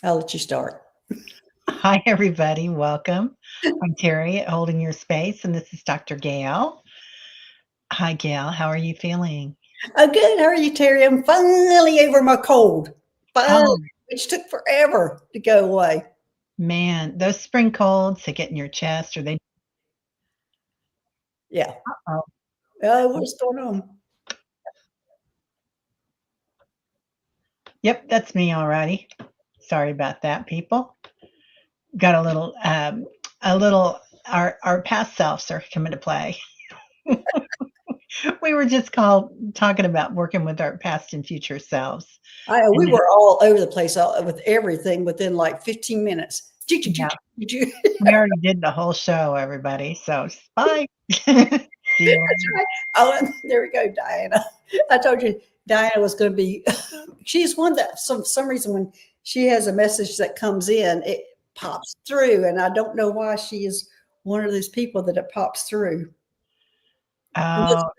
I'll let you start. Hi, everybody. Welcome. I'm Teri at Holding Your Space, and this is Dr. Gail. Hi, Gail. How are you feeling? Oh, good. How are you, Terry? I'm finally over my cold. Finally, Oh, which took forever to go away. man, those spring colds, they get in your chest or they. Yeah. Oh, Oh, what's going on? yep, that's me already. Sorry about that, people. Got a little, our past selves are coming to play. We were just talking about working with our past and future selves. We And were all over the place with everything within like 15 minutes. yeah, That's we already did the whole show, everybody. So bye. See you later. right. Oh, and there we go, Diana. I told you Diana was going to be. She's one that some reason when she has a message that comes in, it pops through, and I don't know why she is one of those people that it pops through. And that's Oh,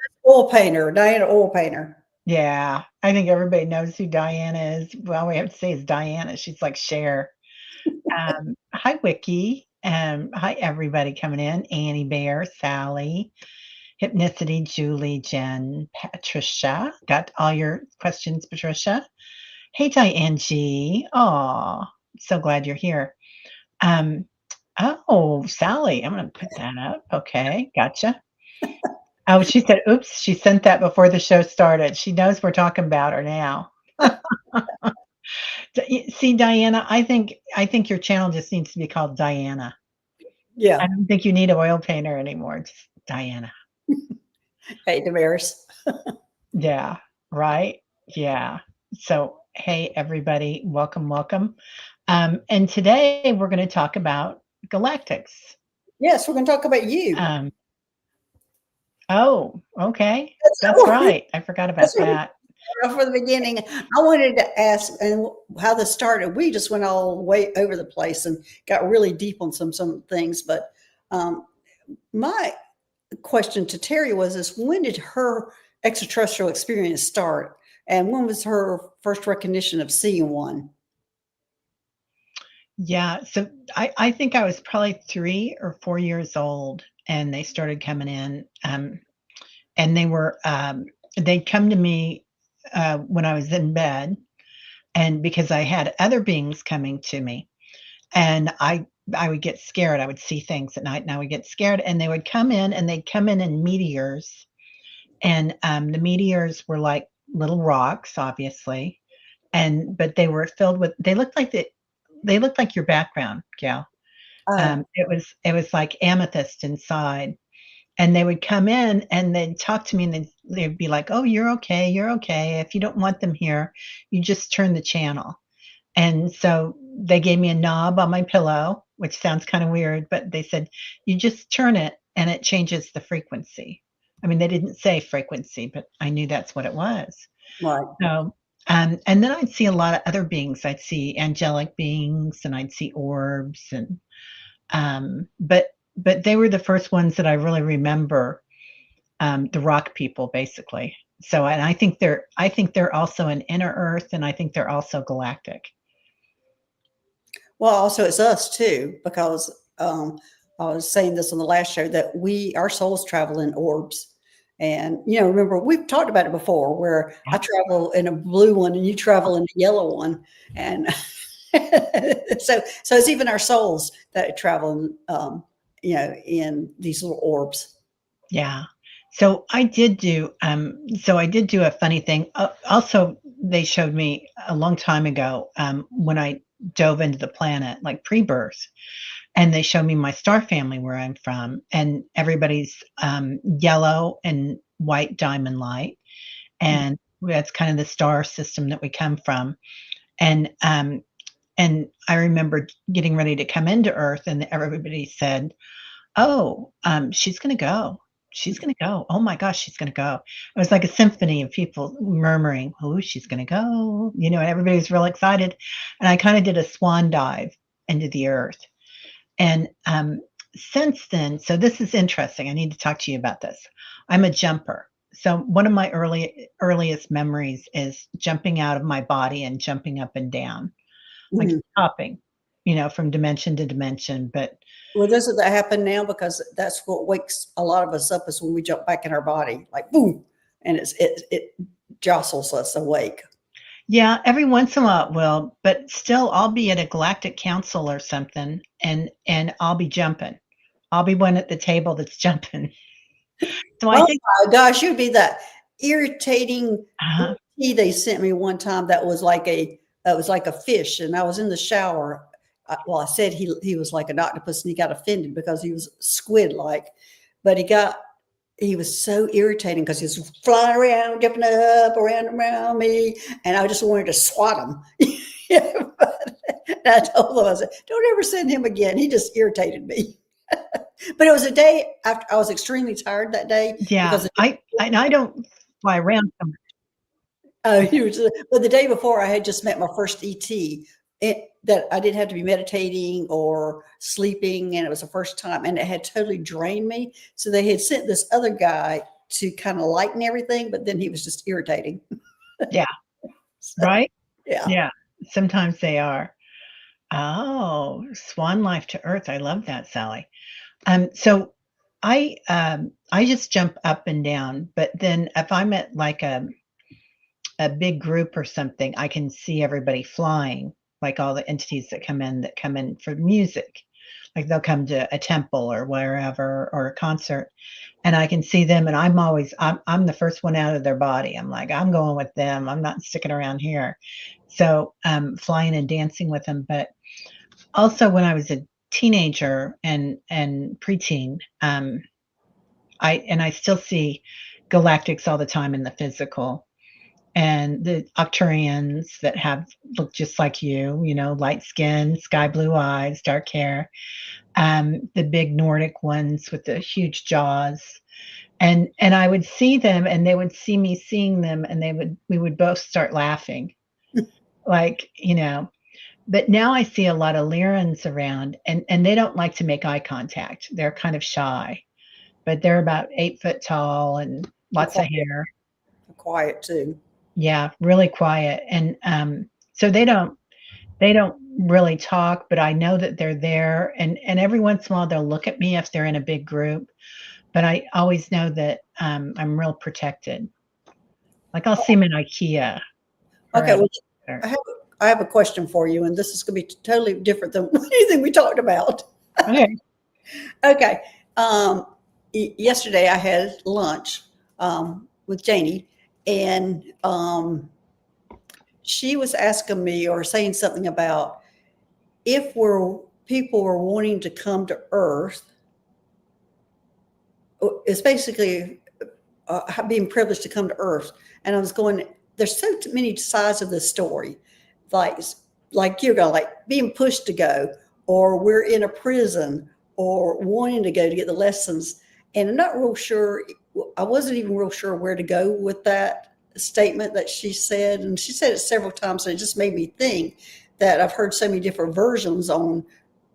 oil painter, Diana oil painter. yeah, I think everybody knows who Diana is. Well, all we have to say is Diana. She's like Cher. Hi, Wiki. Hi, everybody coming in. Annie Bear, Sally, Hypnicity, Julie, Jen, Patricia. Got all your questions, Patricia. Hey, Diane G. Aw, so glad you're here. Um, oh, Sally, I'm gonna put that up. Okay, gotcha. Oh, she said, oops, she sent that before the show started. She knows we're talking about her now. See, Diana, I think your channel just needs to be called Diana. I Yeah. don't think you need an oil painter anymore. Just Diana. Hey, Damaris. Yeah, right? Yeah. So, hey, everybody, welcome, welcome. And today we're going to talk about galactics. Yes, we're going to talk about you. Um, oh, okay. That's That's right. I forgot that's about what we that. started from the beginning. I wanted to ask and how this started. We just went all the way over the place and got really deep on some things. But um, my question to Terry was: Is when did her extraterrestrial experience start, and when was her first recognition of seeing one? Yeah. So I think I was probably 3 or 4 years old and they started coming in. And they'd come to me when I was in bed, and because I had other beings coming to me, and I would get scared. I would see things at night, and I would get scared, and they would come in, and they'd come in meteors, and the meteors were like little rocks, obviously, and but they were filled with. They looked like your background, Gail. Oh, It was like amethyst inside, and they would come in and they'd talk to me and they'd be like, "Oh, you're okay. You're okay. If you don't want them here, you just turn the channel." And so they gave me a knob on my pillow, which sounds kind of weird, but they said, "You just turn it and it changes the frequency." I mean, they didn't say frequency, but I knew that's what it was. right. So, and then I'd see a lot of other beings. I'd see angelic beings and I'd see orbs and but they were the first ones that I really remember, the rock people, basically. So, and I think they're also an inner Earth, and I think they're also galactic. Well, also it's us too, because I was saying this on the last show that our souls travel in orbs. And remember we've talked about it before, where I Yeah. travel in a blue one and you travel in a yellow one, and so it's even our souls that travel in these little orbs. Yeah. So I did do a funny thing. Also, they showed me a long time ago, when I dove into the planet, like pre-birth, and they showed me my star family where I'm from, and everybody's yellow and white diamond light, and that's kind of the star system that we come from. And I remember getting ready to come into Earth, and everybody said, "Oh, she's gonna go. She's gonna go. Oh my gosh, she's gonna go." It was like a symphony of people murmuring, "Oh, she's gonna go," and everybody was real excited. And I kind of did a swan dive into the Earth. And since then, so this is interesting. I need to talk to you about this. I'm a jumper. So one of my earliest memories is jumping out of my body and jumping up and down. like Mhm. hopping, from dimension to dimension. But Well, doesn't that happen now? Because that's what wakes a lot of us up is when we jump back in our body, like boom, and it jostles us awake. yeah, every once in a while it will, but still I'll be at a galactic council or something and I'll be jumping. I'll be one at the table that's jumping. So I Oh think my gosh, you'd be that irritating uh tea they sent me one time that was like a fish, and I was in the shower. Well, I said he was like an octopus, and he got offended because he was squid like, but he was so irritating because he was flying around, jumping up around me, and I just wanted to swat him. Yeah, but I told him, I said, "Don't ever send him again." He just irritated me. But it was a day after I was extremely tired that day yeah, because I don't fly around so much. he was, but the day before I had just met my first ET. That I didn't have to be meditating or sleeping, and it was the first time, and it had totally drained me. So they had sent this other guy to kind of lighten everything, but then he was just irritating. Yeah, So, right? yeah. Yeah, sometimes they are. Oh, swan life to earth. I love that, Sally. So I just jump up and down, but then if I'm at like a big group or something, I can see everybody flying, like all the entities that come in for music. Like they'll come to a temple or wherever or a concert, and I can see them, and I'm the first one out of their body. I'm like, I'm going with them. I'm not sticking around here. So flying and dancing with them. But also when I was a teenager and preteen, I still see galactics all the time in the physical, and the Octurians that have look just like light skin, sky blue eyes, dark hair, the big Nordic ones with the huge jaws. And I would see them and they would see me seeing them and we would both start laughing. Like, but now I see a lot of Lyrans around and they don't like to make eye contact. They're kind of shy, but they're about 8 foot tall and lots of Quiet, hair. quiet too. Yeah, really quiet. And so they don't really talk, but I know that they're there. And every once in a while they'll look at me if they're in a big group. But I always know that I'm real protected. Like I'll see them in IKEA or Okay, at well, a I have I have a question for you, and this is going to be totally different than anything we talked about. okay. Okay. Yesterday I had lunch with Janie, and she was asking me or saying something about if people were wanting to come to Earth. It's basically being privileged to come to Earth, and I was going. There's so many sides of this story, like like you're going like being pushed to go, or we're in a prison, or wanting to go to get the lessons. And I'm not real sure. I wasn't even real sure where to go with that statement that she said, and she said it several times, and it just made me think that I've heard so many different versions on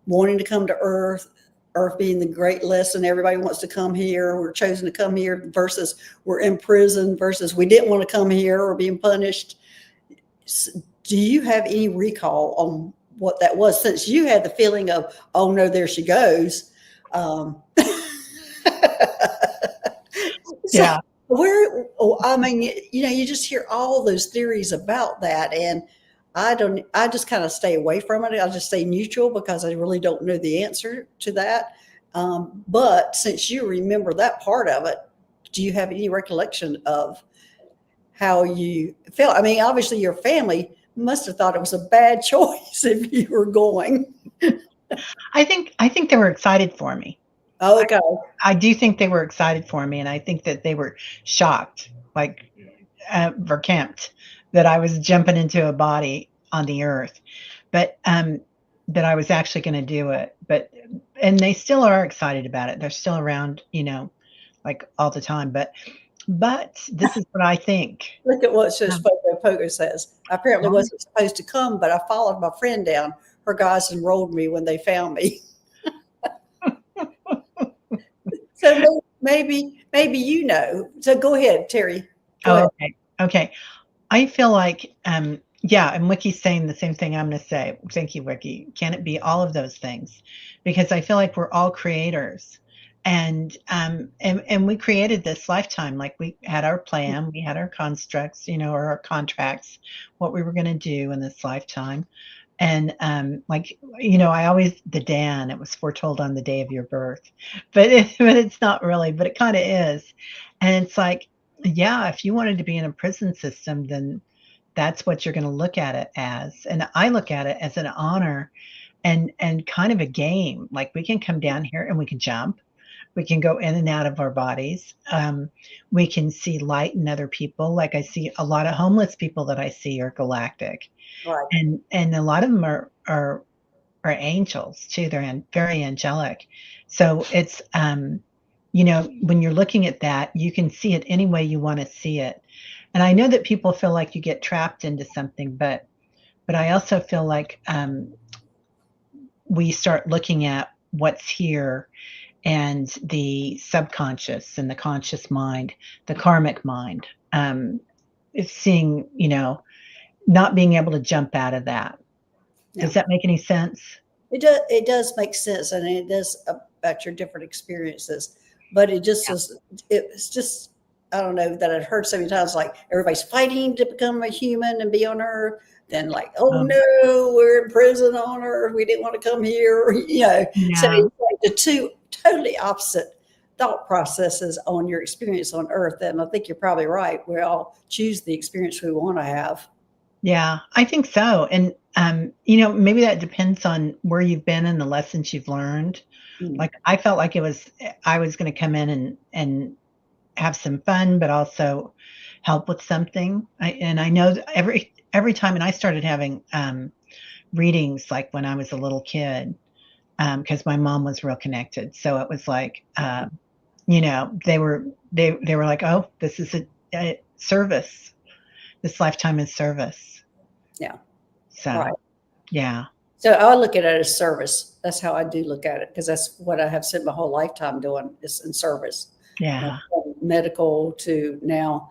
wanting to come to Earth, Earth being the great lesson. Everybody wants to come here. We're chosen to come here versus we're in prison versus we didn't want to come here or being punished. Do you have any recall on what that was since you had the feeling of, oh no, there she goes? Um, so Yeah. I mean, you just hear all those theories about that. And I just kind of stay away from it. I just stay neutral because I really don't know the answer to that. But since you remember that part of it, do you have any recollection of how you felt? I mean, obviously your family must have thought it was a bad choice if you were going. I think they were excited for me. I Okay. I do think they were excited for me, and I think that they were shocked, like verklempt, that I was jumping into a body on the earth, but that I was actually going to do it. But and they still are excited about it. They're still around, like all the time. But this is what I think. Look at what says Um, Pogo Pogo says. I apparently well, wasn't supposed to come, but I followed my friend down. Her guys enrolled me when they found me. So maybe So go ahead, Terry. Go oh, ahead. okay, okay. I feel like Yeah, and Wiki's saying the same thing I'm going to say. Thank you, Wiki. Can it be all of those things? Because I feel like we're all creators, and we created this lifetime. Like we had our plan, we had our constructs, or our contracts, what we were going to do in this lifetime. And like I always the Dan. It was foretold on the day of your birth, but it's not really, but it kind of is. And it's like, yeah, if you wanted to be in a prison system, then that's what you're gonna look at it as, and I look at it as an honor and kind of a game. Like, we can come down here and we can jump, we can go in and out of our bodies, we can see light in other people. Like, I see a lot of homeless people that I see are galactic, Right. and a lot of them are angels too. They're very angelic. So it's, when you're looking at that, you can see it any way you wanna see it. And I know that people feel like you get trapped into something, but I also feel like, we start looking at what's here, and the subconscious and the conscious mind, the karmic mind, is seeing, not being able to jump out of that. Yeah. Does that make any sense? It does make sense, and it does about your different experiences. But it just Yeah. is. It's just, I don't know, that I've heard so many times, like everybody's fighting to become a human and be on Earth. Then like, oh Um, no, we're in prison on Earth. We didn't want to come here. So yeah. it's like the two totally opposite thought processes on your experience on Earth. And I think you're probably right. We all choose the experience we want to have. Yeah, I think so. And, maybe that depends on where you've been and the lessons you've learned. Mm. Like, I felt like I was gonna come in and have some fun, but also help with something. I know that every time, and I started having, readings, like, when I was a little kid, because my mom was real connected. So it was like, they were like, "Oh, this is a service. This lifetime is service." Yeah. Right. So, yeah. So I look at it as service. That's how I do look at it, because that's what I have spent my whole lifetime doing, is in service. Yeah. From medical to now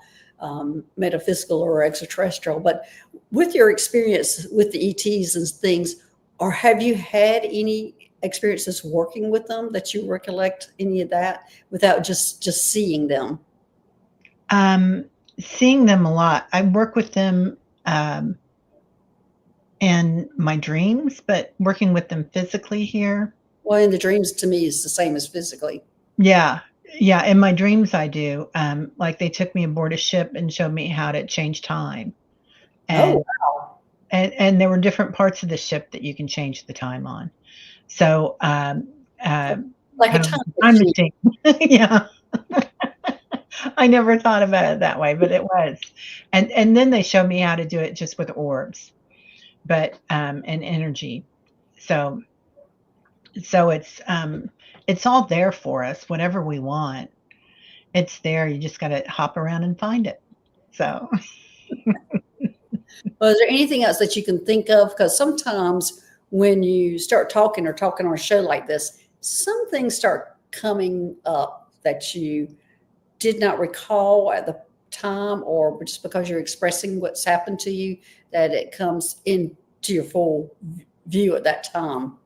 metaphysical or extraterrestrial. But with your experience with the ETs and things, or have you had any experiences working with them that you recollect any of that without just seeing them? Um, Seeing them a lot. I work with them, in my dreams, but working with them physically here. Well, in the dreams, to me, is the same as physically. Yeah. Yeah, in my dreams, I do. Like, they took me aboard a ship and showed me how to change time, Oh, and wow. and there were different parts of the ship that you can change the time on. So, Like a kind of time like a time machine. machine. Yeah. I never thought about it that way, but it was. And then they showed me how to do it just with orbs, but, and energy. So it's all there for us, whatever we want. It's there, you just gotta hop around and find it. So, Well, is there anything else that you can think of? Because sometimes when you start talking or talking on a show like this, some things start coming up that you did not recall at the time, or just because you're expressing what's happened to you, that it comes into your full view at that time.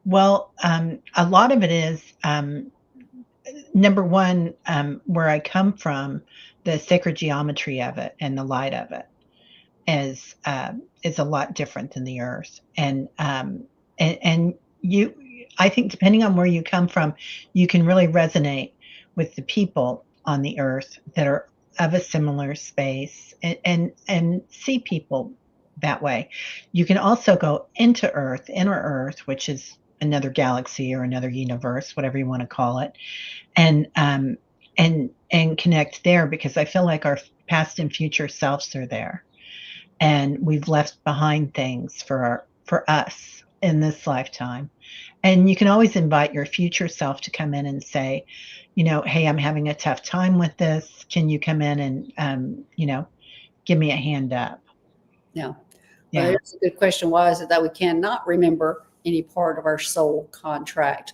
well, a lot of it is, number 1, where I come from, the sacred geometry of it and the light of it is a lot different than the earth. And you I think, depending on where you come from, you can really resonate with the people on the earth that are of a similar space, and see people that way. You can also go into earth, inner earth, which is another galaxy or another universe, whatever you want to call it, and connect there, because I feel like our past and future selves are there, and we've left behind things for us in this lifetime. And you can always invite your future self to come in and say, "Hey, I'm having a tough time with this. Can you come in and, give me a hand up?" Yeah. Well, Yeah. here's a good question. Why is it that we cannot remember any part of our soul contract?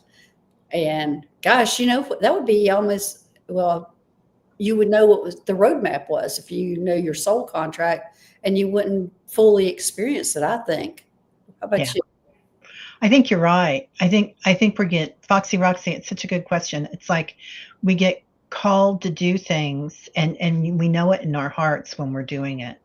And gosh, that would be almost, well, you would know what was the roadmap was if you know your soul contract. and you wouldn't fully experience it, I think. How Yeah. about you? I think you're right. I think we get Foxy Roxy, it's such a good question. It's like we get called to do things and we know it in our hearts when we're doing it.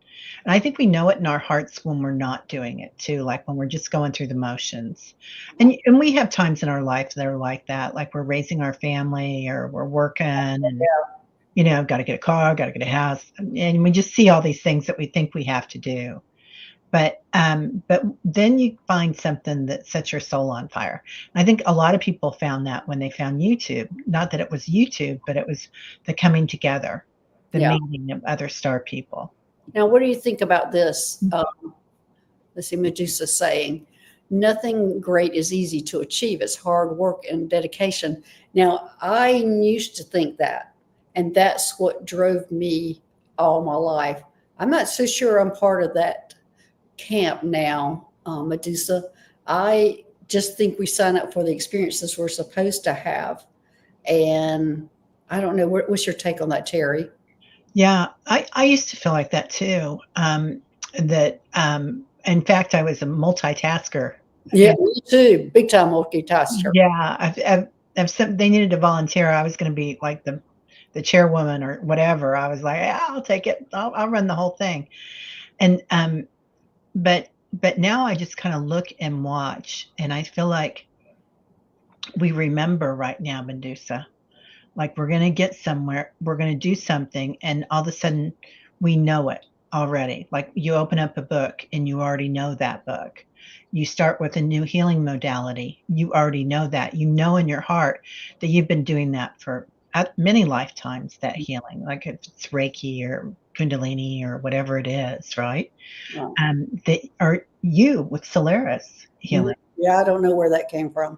And I think we know it in our hearts when we're not doing it too, like when we're just going through the motions. And we have times in our life that are like that, like we're raising our family or we're working and got to get a car, got to get a house, and we just see all these things that we think we have to do. But then you find something that sets your soul on fire. I think a lot of people found that when they found YouTube. Not that it was YouTube, but it was the coming together, the Yeah. meeting of other star people. Now, what do you think about this? Let's see, Medusa saying, nothing great is easy to achieve. It's hard work and dedication. Now, I used to think that, and that's what drove me all my life. I'm not so sure I'm part of that camp now, Medusa. I just think we sign up for the experiences we're supposed to have. And I don't know, what's your take on that, Teri? Yeah, I used to feel like that too. In fact, I was a multitasker. Yeah, me too. Big time multitasker. Yeah, I've some they needed to volunteer. I was gonna be like the chairwoman or whatever. I was like, "Yeah, I'll take it. I'll run the whole thing." And, but now I just kinda look and watch, and I feel like we remember right now, Medusa. Like, we're gonna get somewhere, we're gonna do something, and all of a sudden, we know it already. Like, you open up a book, and you already know that book. You start with a new healing modality, you already know that. You know in your heart that you've been doing that for, many lifetimes, that healing, like if it's Reiki or Kundalini or whatever it is, right? Wow. That are you with Solaris Mhm. healing. Yeah, I don't know where that came from.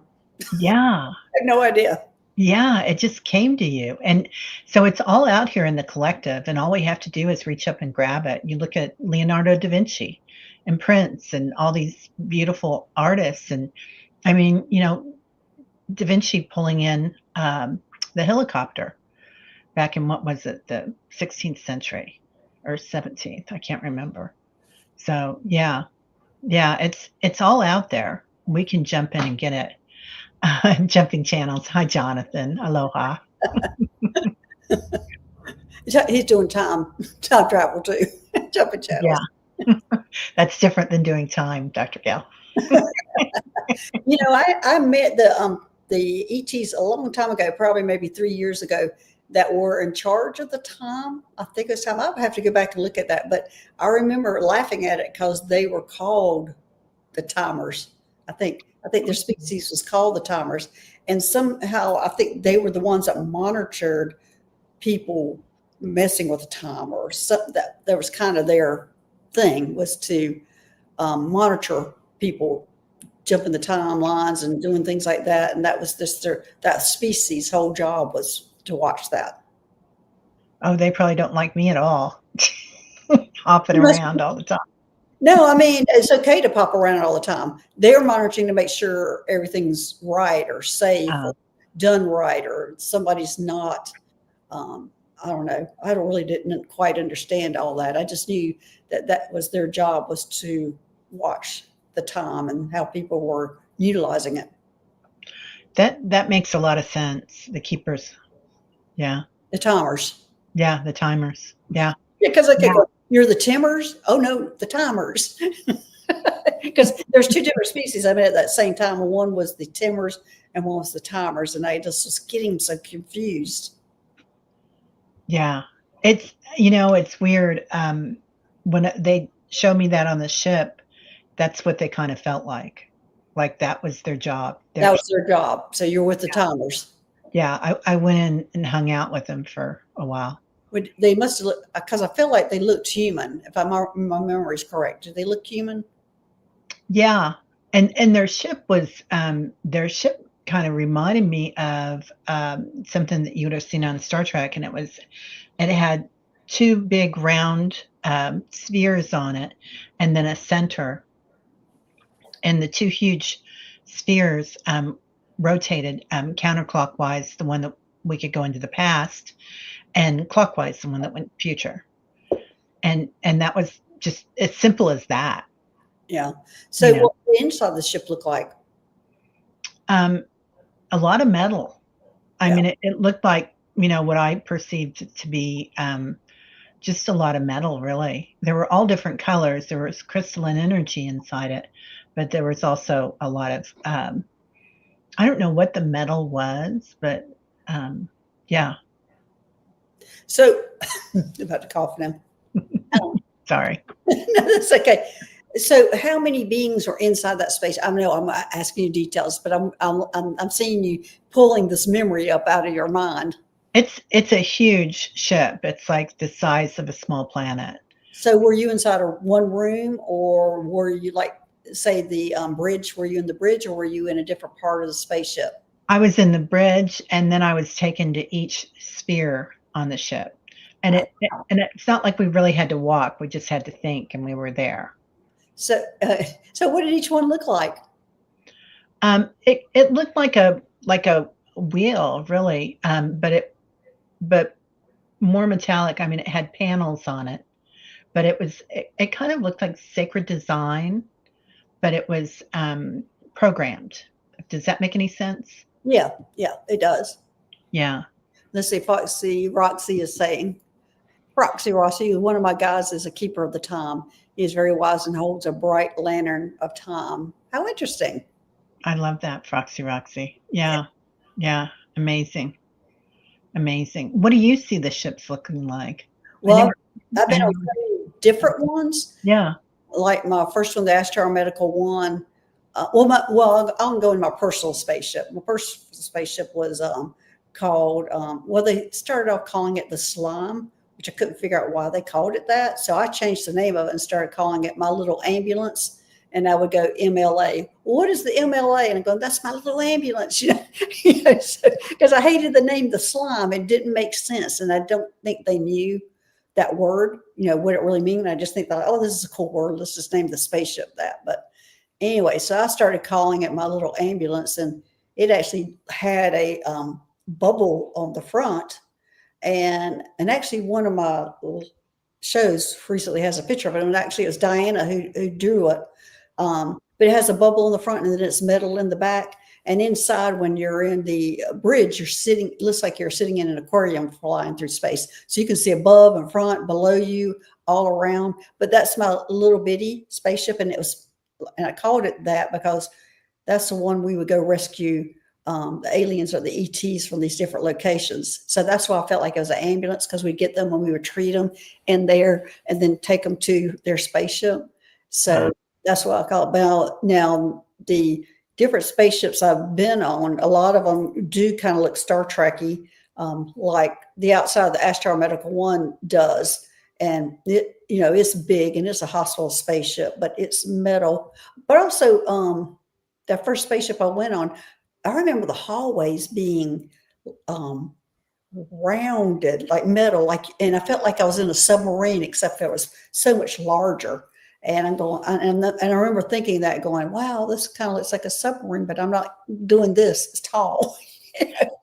Yeah. I have no idea. Yeah, it just came to you, and so it's all out here in the collective, and all we have to do is reach up and grab it. You look at Leonardo da Vinci and Prince and all these beautiful artists, and I mean, Da Vinci pulling in, the helicopter back in what was it, the 16th century or 17th? I can't remember. So, yeah, yeah, it's all out there. We can jump in and get it. Jumping channels. Hi, Jonathan. Aloha. He's doing time travel too, jumping channels. Yeah. That's different than doing time, Dr. Gale. I met the ETs a long time ago, probably maybe 3 years ago, that were in charge of the time. I think it was time. I'll have to go back and look at that, but I remember laughing at it because they were called the timers. I think their species was called the timers, and somehow I think they were the ones that monitored people messing with the time, or something. That was kind of their thing, was to monitor people jumping the timelines and doing things like that. And that was just that species' whole job, was to watch that. Oh, they probably don't like me at all. Hopping You must around all the time. No, I mean, it's okay to pop around all the time. They're monitoring to make sure everything's right or safe Uh, or done right, or somebody's not. I don't know. I don't really didn't quite understand all that. I just knew that that was their job, was to watch the time and how people were utilizing it. that makes a lot of sense. The keepers. Yeah. The timers. Yeah, the timers. Yeah. Yeah, because I could Yeah. go, you're the Timbers? Oh no, the timers. Because there's two different species I met at that same time. One was the Timbers and one was the timers, and I just was getting so confused. Yeah. It's weird. When they show me that on the ship, that's what they kind of felt like. Like that was their job. That was their job. So you're with the timers. Yeah, I went in and hung out with them for a while. They must have looked, because I feel like they looked human. If my memory is correct, did they look human? Yeah, and their ship kinda reminded me of, something that you would have seen on Star Trek, and it had 2 big round, spheres on it, and then a center, and the 2 huge spheres, rotated, counterclockwise, the one that we could go into the past, and clockwise, the one that went future. And that was just as simple as that, Yeah. you So know. what the inside of the ship look like? Um, a lot of metal. I Yeah. mean, it looked like, what I perceived it to be, just a lot of metal, really. There were all different colors. There was crystalline energy inside it, but there was also a lot of, I don't know what the metal was, but, yeah. So I'm about to cough now. Um, Sorry. no, that's okay. So how many beings are inside that space? I know I'm asking you details, but I'm seeing you pulling this memory up out of your mind. It's a huge ship. It's like the size of a small planet. So were you inside of one room, or were you like, say, the bridge? Were you in the bridge, or were you in a different part of the spaceship? I was in the bridge, and then I was taken to each sphere on the ship. And Uh, it's not like we really had to walk, we just had to think, and we were there. so what did each one look like? It looked like a wheel, really, but more metallic. I mean, it had panels on it, but it kind of looked like sacred design, but it was, programmed. Does that make any sense? Yeah, yeah, it does. Yeah. Let's see. Foxy Roxy is saying, Roxy Rossi, one of my guys, is a keeper of the time. He is very wise and holds a bright lantern of time. How interesting. I love that, Foxy Roxy. Yeah. Yeah. Amazing. Amazing. What do you see the ships looking like? I Well, never I've I been on never so many different ones. Yeah. Like my first one, the Astro Medical one. I'll go in my personal spaceship. My personal spaceship was called, well, they started off calling it the Slime, which I couldn't figure out why they called it that. So I changed the name of it and started calling it my little ambulance. And I would go MLA. What is the MLA? And I'm going, that's my little ambulance, because I hated the name the Slime. It didn't make sense, and I don't think they knew that word, what it really means. I just think that, oh, this is a cool word. Let's just name the spaceship that. But anyway, so I started calling it my little ambulance, and it actually had a bubble on the front. And actually, one of my shows recently has a picture of it, and actually, it was Diana who drew it. But it has a bubble in the front, and then it's metal in the back. And inside, when you're in the bridge, you're sitting, it looks like you're sitting in an aquarium flying through space. So you can see above and front, below you, all around. But that's my little bitty spaceship. And I called it that because that's the one we would go rescue the aliens or the ETs from these different locations. So that's why I felt like it was an ambulance, because we'd get them when we would treat them in there and then take them to their spaceship. Wow. So that's what I call it. Now the different spaceships I've been on, a lot of them do kind of look Star Trekky, like the outside of the Astro Medical one does. And it's big and it's a hospital spaceship, but it's metal. But also, that first spaceship I went on, I remember the hallways being um, rounded like metal, and I felt like I was in a submarine, except it was so much larger. And I'm going, and I remember thinking that, going, "Wow, this kind of looks like a submarine, but I'm not doing this. It's tall."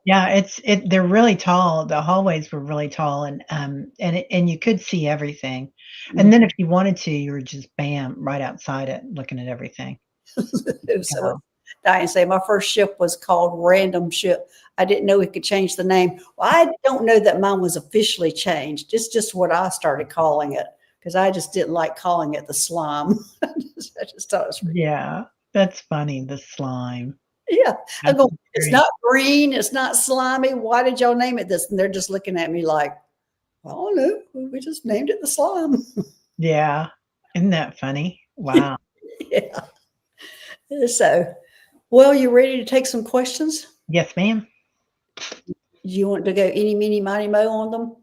Yeah, they're really tall. The hallways were really tall, and you could see everything. And then if you wanted to, you were just bam, right outside it, looking at everything. So Yeah. Diane say my first ship was called Random Ship. I didn't know we could change the name. Well, I don't know that mine was officially changed. It's just what I started calling it, because I just didn't like calling it the Slime. I just thought it was pretty. Yeah, that's funny, the slime. Yeah. I That's go, it's great. not green, it's not slimy. Why did y'all name it this? And they're just looking at me like, oh no, we just named it the Slime. Yeah. Isn't that funny? Wow. Yeah. So, well, you ready to take some questions? Yes, ma'am. You want to go any, meeny, miny, mo on them?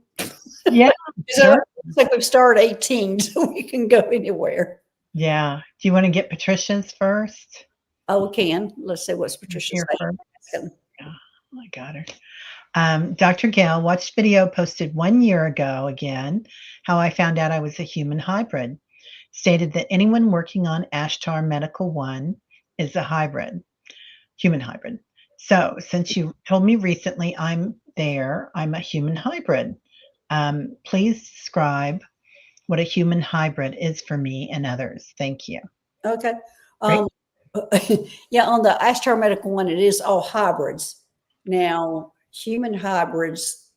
Yeah, So sure. looks like we've started 18, so we can go anywhere. Yeah. Do you wanna get Patricia's first? Oh, we can. Let's see what's Patricia's Here first. saying. Yeah, I got her. Dr. Gail watched video posted 1 year ago again, how I found out I was a human hybrid. Stated that anyone working on Ashtar Medical One is a hybrid, human hybrid. So since you told me recently I'm a human hybrid. Please describe what a human hybrid is for me and others. Thank you. Okay. Great. Um, yeah, on the astromedical one, it is all hybrids. Now, human hybrids,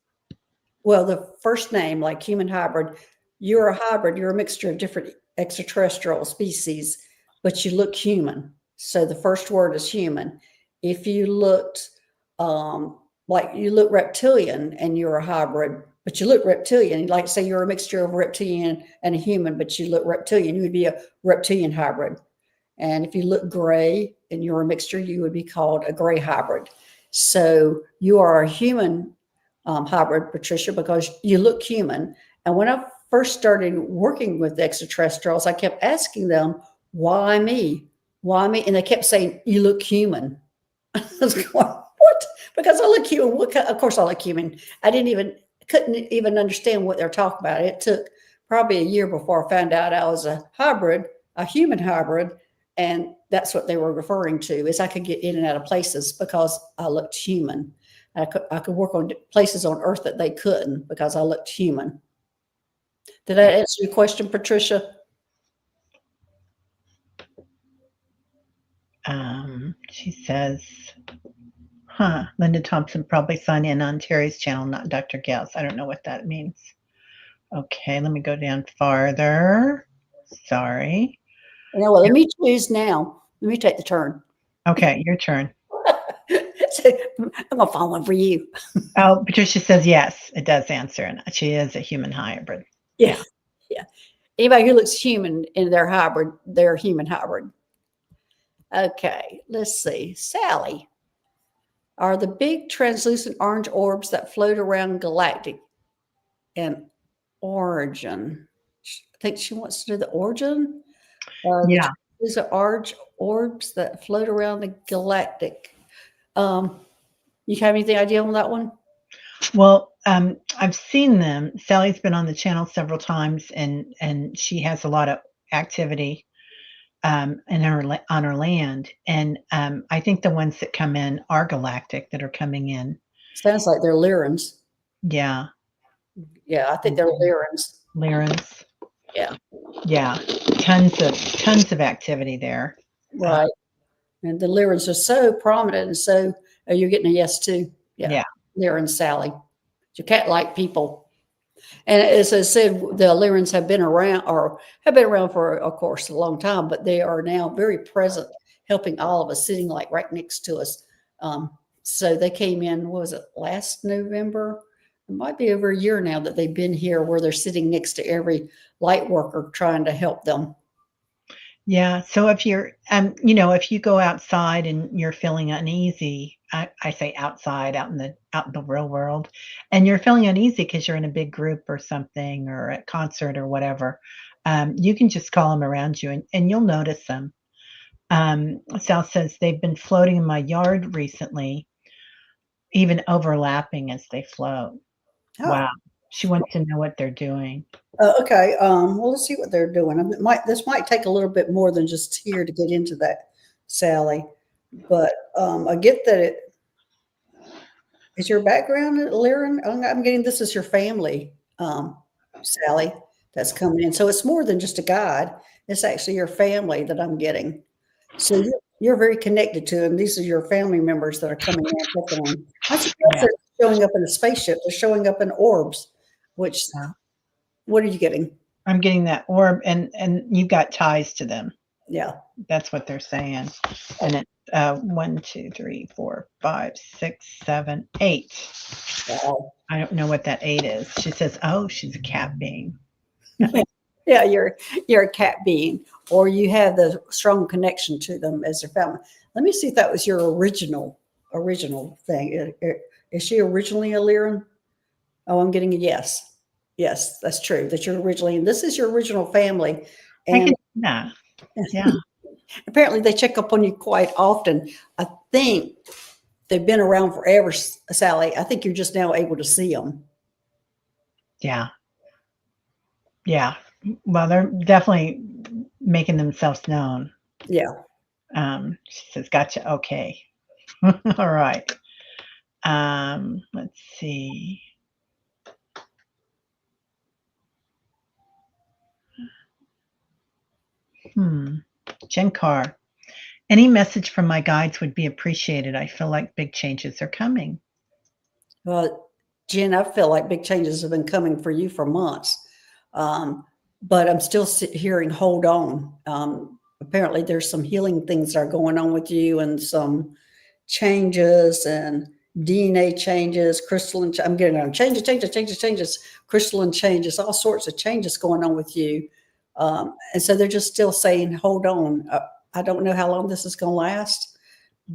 well, the first name, like human hybrid, you're a hybrid, you're a mixture of different extraterrestrial species, but you look human. So the first word is human. If you looked like you look reptilian and you're a hybrid, but you look reptilian, like say you're a mixture of reptilian and a human, but you look reptilian, you would be a reptilian hybrid. And if you look gray and you're a mixture, you would be called a gray hybrid. So you are a human hybrid, Patricia, because you look human. And when I first started working with extraterrestrials, I kept asking them, why me? Why me? And they kept saying, you look human. I was going, what? Because I look human. Of course, I look human. Couldn't even understand what they're talking about. It took probably a year before I found out I was a hybrid, a human hybrid. And that's what they were referring to, is I could get in and out of places because I looked human. I could work on places on Earth that they couldn't because I looked human. Did that answer your question, Patricia? She says, Linda Thompson probably signed in on Teri's channel, not Dr. Gale's. I don't know what that means. Okay, let me go down farther. Sorry. Well, let me choose now. Let me take the turn. Okay, your turn. So, I'm going to find one for you. Oh, Patricia says yes, it does answer, and she is a human hybrid. Yeah. Yeah. Anybody who looks human in their hybrid, they're a human hybrid. Okay, let's see. Sally, are the big translucent orange orbs that float around Galactic an origin? I think she wants to do the origin. Yeah. These are orange orbs that float around the Galactic. You have anything idea on that one? Well, I've seen them. Sally's been on the channel several times, and she has a lot of activity in on her land. And I think the ones that come in are Galactic that are coming in. Sounds like they're Lyrans. Yeah. Yeah, I think they're Lyrans. Lyrans. Yeah. Yeah. Tons of activity there. Right. And the Lyrans are so prominent, and so you're getting a yes too. Yeah. Lyran Sally. You can't like people. And as I said, the Lyrans have been around for, of course, a long time, but they are now very present, helping all of us, sitting like right next to us. So they came in, what was it, last November? It might be over a year now that they've been here, where they're sitting next to every light worker trying to help them. Yeah. So if you're, if you go outside and you're feeling uneasy, I say outside, out in the real world, and you're feeling uneasy because you're in a big group or something, or at concert or whatever, you can just call them around you, and you'll notice them. Sal says they've been floating in my yard recently, even overlapping as they float. Oh. Wow. She wants to know what they're doing. Okay. Well, let's see what they're doing. This might take a little bit more than just here to get into that, Sally. But I get that it is your background, Lyran. I'm getting this is your family, Sally, that's coming in. So it's more than just a guide. It's actually your family that I'm getting. So you're very connected to them. These are your family members that are coming in. I'm surprised they're showing up in a spaceship. They're showing up in orbs. Which, what are you getting? I'm getting that orb, and you've got ties to them. Yeah. That's what they're saying. And it's 1, 2, 3, 4, 5, 6, 7, 8. Wow. I don't know what that 8 is. She says, oh, she's a cat being. Yeah, you're a cat being, or you have the strong connection to them as their family. Let me see if that was your original thing. Is she originally a Lyran? Oh, I'm getting a yes. Yes, that's true. That you're originally, and this is your original family. And yeah. Apparently they check up on you quite often. I think they've been around forever, Sally. I think you're just now able to see them. Yeah. Yeah. Well, they're definitely making themselves known. Yeah. She says, gotcha. Okay. All right. Let's see. Jen Carr. Any message from my guides would be appreciated. I feel like big changes are coming. Well, Jen, I feel like big changes have been coming for you for months. But I'm still hearing hold on. Apparently there's some healing things that are going on with you and some changes and DNA changes, crystalline, I'm getting on changes, crystalline changes, all sorts of changes going on with you. And so they're just still saying, hold on. I don't know how long this is going to last,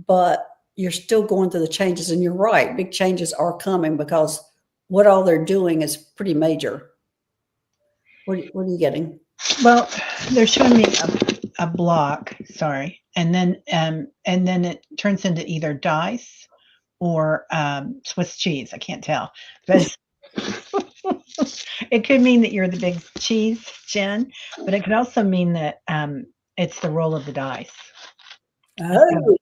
but you're still going through the changes. And you're right, big changes are coming because what all they're doing is pretty major. What are you getting? Well, they're showing me a block, sorry, and then it turns into either dice or Swiss cheese. I can't tell, but it could mean that you're the big cheese, Jen, but it could also mean that it's the roll of the dice. Oh,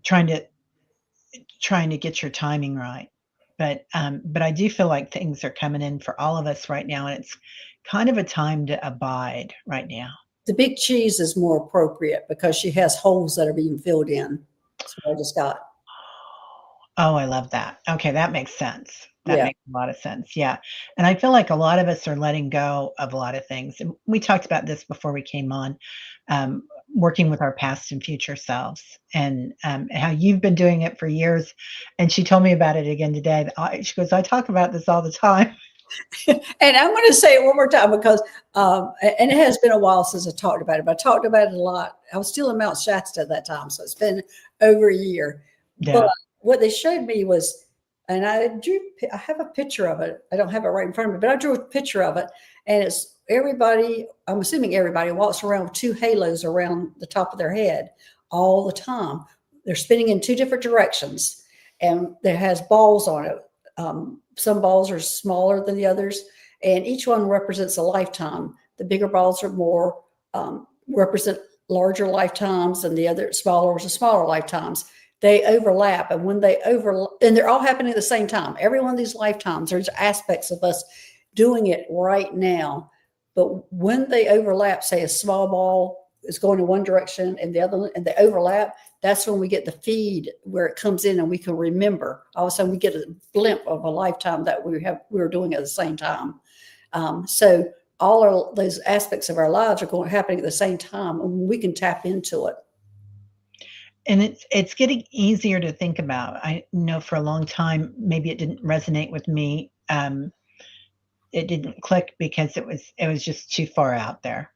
Trying to get your timing right. But I do feel like things are coming in for all of us right now, and it's kind of a time to abide right now. the big cheese is more appropriate because she has holes that are being filled in. That's what I just got. Oh, I love that. Okay, that makes sense. That Yeah. makes a lot of sense. Yeah. And I feel like a lot of us are letting go of a lot of things. And we talked about this before we came on, working with our past and future selves, and how you've been doing it for years. And she told me about it again today. She goes, I talk about this all the time. And I'm going to say it one more time because, and it has been a while since I talked about it, but I talked about it a lot. I was still in Mount Shasta at that time, so it's been over a year. Yeah. But what they showed me was, and I have a picture of it. I don't have it right in front of me, but I drew a picture of it, and it's everybody, I'm assuming everybody walks around with two halos around the top of their head all the time. They're spinning in two different directions, and there has balls on it. Some balls are smaller than the others, and each one represents a lifetime. The bigger balls are more represent larger lifetimes, and the other smaller ones are smaller lifetimes. They overlap, and when they and they're all happening at the same time. Every one of these lifetimes, there's aspects of us doing it right now. But when they overlap, say a small ball is going in one direction and the other one, and they overlap, that's when we get the feed where it comes in and we can remember. All of a sudden we get a glimpse of a lifetime that we were doing at the same time. So all of those aspects of our lives are happening at the same time, and we can tap into it. And it's getting easier to think about. I know for a long time, maybe it didn't resonate with me. It didn't click because it was just too far out there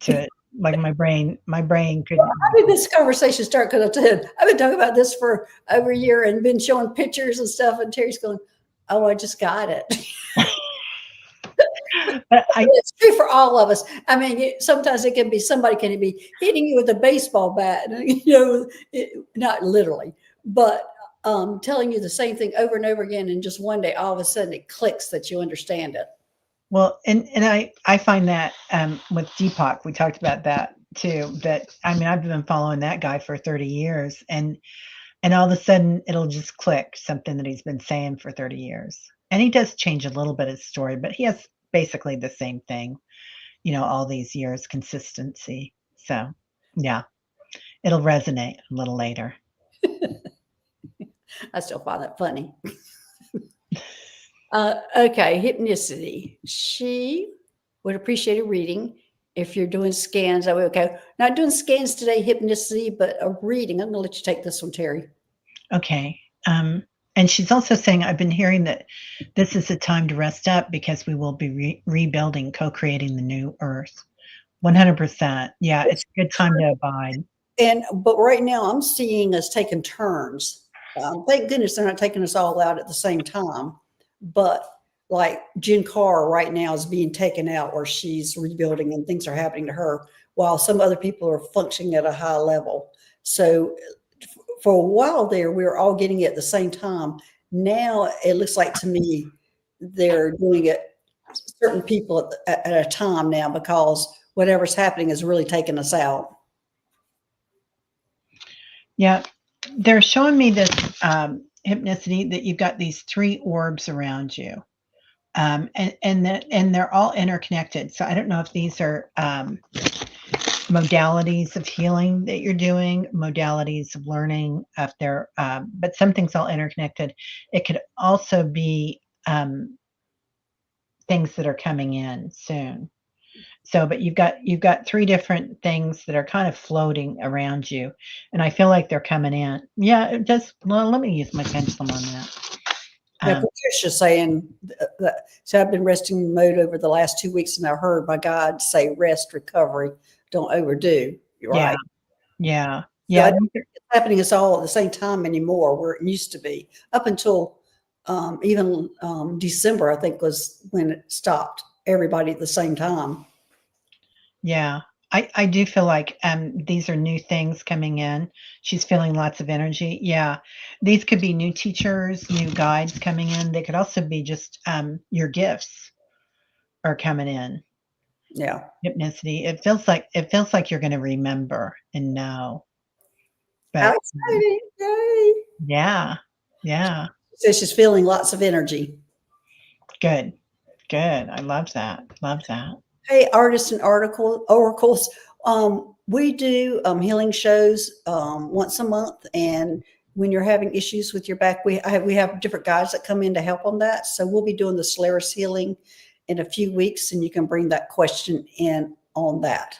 to like my brain couldn't. How did this conversation start? Because I've been talking about this for over a year and been showing pictures and stuff, and Teri's going, "Oh, I just got it." But it's true for all of us. I mean, sometimes it can be somebody can be hitting you with a baseball bat, not literally, but telling you the same thing over and over again, and just one day, all of a sudden, it clicks that you understand it. Well, and I find that with Deepak, we talked about that too. That I mean, I've been following that guy for 30 years, and all of a sudden, it'll just click something that he's been saying for 30 years. And he does change a little bit of his story, but he has basically the same thing, all these years, consistency. So, yeah, it'll resonate a little later. I still find that funny. Okay, hypnicity. She would appreciate a reading. If you're doing scans, okay. Not doing scans today, hypnicity, but a reading. I'm going to let you take this one, Teri. Okay. And she's also saying, I've been hearing that this is a time to rest up because we will be rebuilding, co-creating the new earth. 100%. Yeah, it's a good time to abide. But right now I'm seeing us taking turns. Thank goodness they're not taking us all out at the same time. But like Jen Carr right now is being taken out, or she's rebuilding and things are happening to her, while some other people are functioning at a high level. So for a while there, we were all getting it at the same time. Now it looks like to me they're doing it certain people at a time now, because whatever's happening is really taking us out. Yeah, they're showing me this hypnicity that you've got these 3 orbs around you, and they're all interconnected. So I don't know if these are modalities of healing that you're doing, modalities of learning if they're, but something's all interconnected. It could also be things that are coming in soon. So, but you've got 3 different things that are kind of floating around you, and I feel like they're coming in. Yeah, it just well, let me use my pendulum on that. Now, Um, Patricia saying that, so I've been resting mode over the last 2 weeks, and I heard my God say, rest, recovery, don't overdo. You're yeah, right. yeah, So I yeah, don't think it's happening us all at the same time anymore, where it used to be. Up until even December, I think was when it stopped everybody at the same time. yeah. I do feel like, these are new things coming in. She's feeling lots of energy. Yeah. These could be new teachers, new guides coming in. They could also be just, your gifts are coming in. Yeah. Hypnicity. It feels like you're gonna remember and know, How but, exciting. Yay. yeah, yeah. So she's feeling lots of energy. Good, good. I love that, love that. Hey, artists and oracles. We do healing shows once a month, and when you're having issues with your back, we have different guys that come in to help on that. So we'll be doing the Solaris healing in a few weeks, and you can bring that question in on that.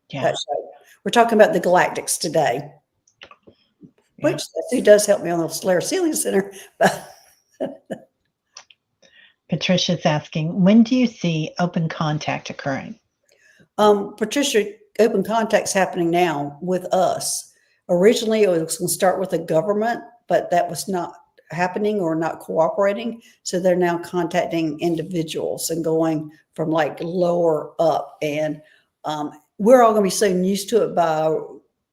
Yeah, That show. We're talking about the Galactics today, which yeah. that's who does help me on the Solaris Healing Center. But Patricia's asking, "When do you see open contact occurring?" Patricia, open contact's happening now with us. Originally, it was going to start with the government, but that was not happening or not cooperating. So they're now contacting individuals and going from like lower up. And we're all going to be so used to it by,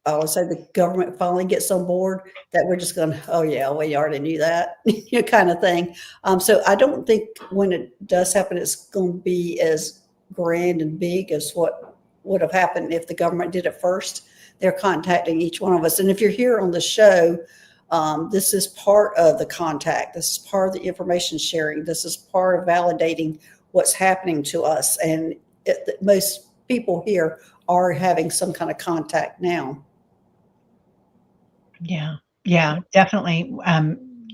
I would say, the government finally gets on board that we're just going, oh, yeah, we already knew that, you know, kind of thing. So I don't think when it does happen, it's going to be as grand and big as what would have happened if the government did it first. They're contacting each one of us. And if you're here on the show, this is part of the contact. This is part of the information sharing. This is part of validating what's happening to us. And most people here are having some kind of contact now. Yeah, yeah, definitely,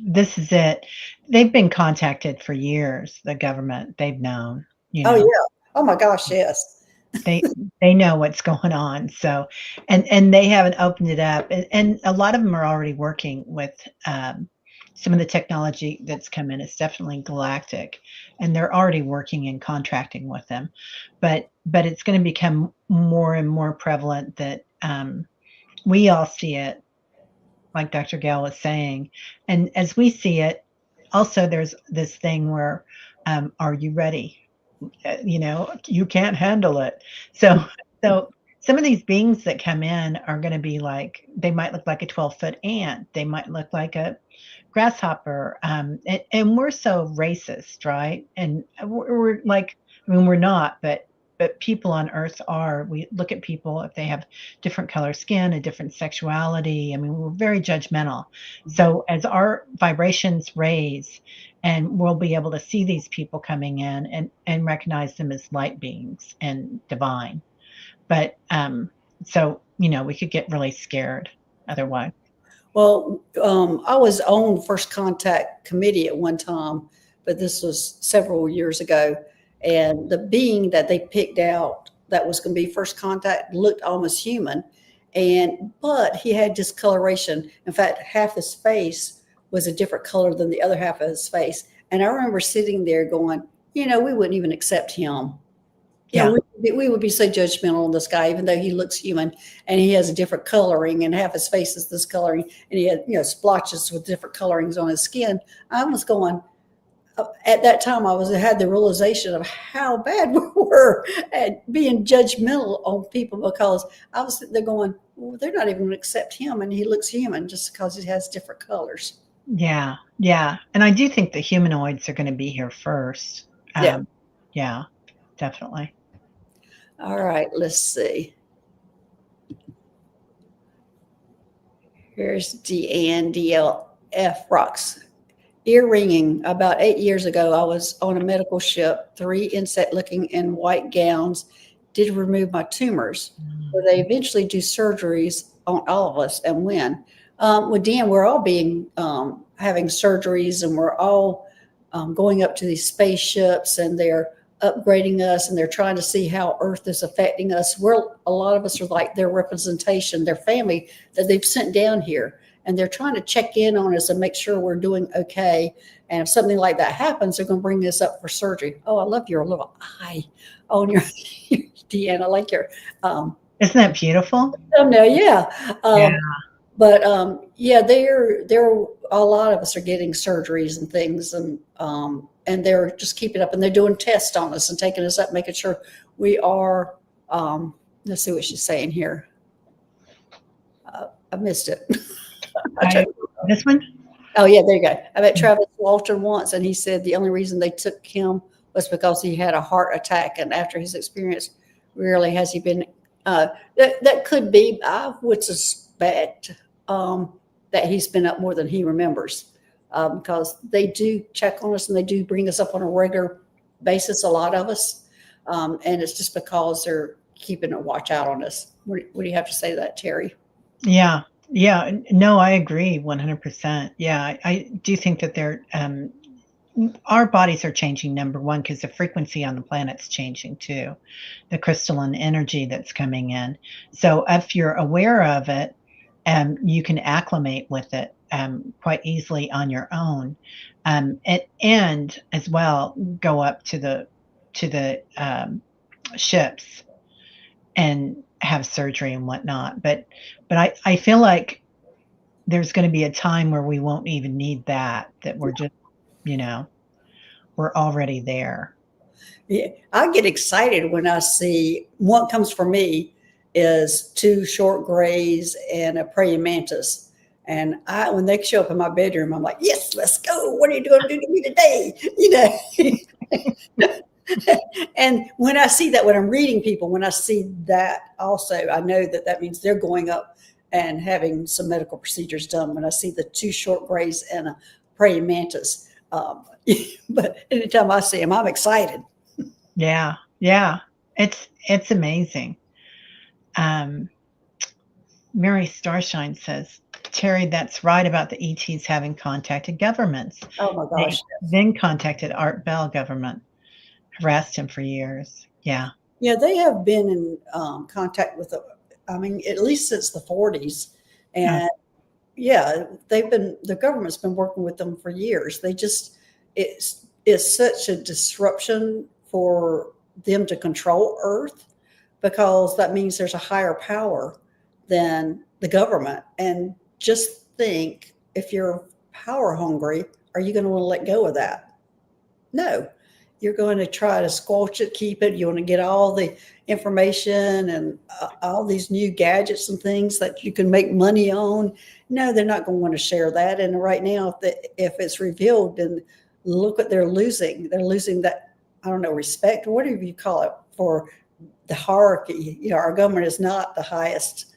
this is it. They've been contacted for years, the government, they've known, you Oh, know. yeah. Oh, my gosh, yes. They they know what's going on, so and they haven't opened it up, and a lot of them are already working with, some of the technology that's come in. It's definitely Galactic, and they're already working and contracting with them, but it's gonna become more and more prevalent that, we all see it, like Dr. Gale was saying, and as we see it, also there's this thing where, "Are you ready?" You can't handle it. So so some of these beings that come in are gonna be like they might look like a 12-foot ant, they might look like a grasshopper, and we're so racist, right? And we're like I mean, we're not, but people on Earth are. We look at people if they have different color skin, a different sexuality. I mean, we're very judgmental. So as our vibrations raise, and we'll be able to see these people coming in and recognize them as light beings and divine. But so we could get really scared otherwise. Well, I was on First Contact Committee at one time, but this was several years ago. And the being that they picked out that was going to be First Contact looked almost human, but he had discoloration. In fact, half his face was a different color than the other half of his face. And I remember sitting there going, we wouldn't even accept him. Yeah, We would be so judgmental on this guy, even though he looks human and he has a different coloring and half his face is this coloring and he had, splotches with different colorings on his skin. I was going, at that time, had the realization of how bad we were at being judgmental on people because I was sitting there going, well, they're not even going to accept him and he looks human just because he has different colors. yeah, yeah. And I do think the humanoids are going to be here first. Yeah. Yeah, definitely. All right. Let's see. Here's Deanne DLF Rocks. Ear ringing. About 8 years ago, I was on a medical ship, 3 insect looking in white gowns did remove my tumors. Mm. But they eventually do surgeries on all of us. And when? Well, Dan, we're all being having surgeries, and we're all going up to these spaceships, and they're upgrading us, and they're trying to see how Earth is affecting us. A lot of us are like their representation, their family that they've sent down here, and they're trying to check in on us and make sure we're doing okay. And if something like that happens, they're going to bring us up for surgery. Oh, I love your little eye on your Deanna. I like your Isn't that beautiful? thumbnail. Yeah. Yeah. But yeah, they're a lot of us are getting surgeries and things, and they're just keeping up, and they're doing tests on us and taking us up, making sure we are. Let's see what she's saying here. I missed it. This one? Oh yeah, there you go. I met Travis Walton once, and he said the only reason they took him was because he had a heart attack, and after his experience, rarely has he been. That could be. I would suspect that he's been up more than he remembers, because they do check on us and they do bring us up on a regular basis. A lot of us, and it's just because they're keeping a watch out on us. What do you have to say to that, Teri? Yeah. Yeah. No, I agree 100%. Yeah. I do think that our bodies are changing, number one, because the frequency on the planet's changing too, the crystalline energy that's coming in. So if you're aware of it, you can acclimate with it quite easily on your own, and as well go up to the ships and have surgery and whatnot. But I feel like there's going to be a time where we won't even need that we're just, you know, we're already there. Yeah, I get excited when I see what comes for me is two short grays and a praying mantis. And when they show up in my bedroom, I'm like, yes, let's go. What are you going to do to me today? And when I see that, when I'm reading people, when I see that also, I know that that means they're going up and having some medical procedures done. When I see the two short grays and a praying mantis, but anytime I see them, I'm excited. Yeah, yeah. It's amazing. Um, Mary Starshine says, Terry, that's right about the ETs having contacted governments. Oh my They gosh. then contacted Art Bell government, harassed him for years. Yeah. Yeah, they have been in contact with, I mean, at least since the 40s. Uh, And yeah, the government's been working with them for years. It's such a disruption for them to control Earth, because that means there's a higher power than the government. And just think, if you're power hungry, are you going to want to let go of that? No, you're going to try to squelch it, keep it. You want to get all the information and all these new gadgets and things that you can make money on. No, they're not going to want to share that. And right now, if it's revealed, then look what they're losing. They're losing that, I don't know, respect, whatever you call it, for the hierarchy. Our government is not the highest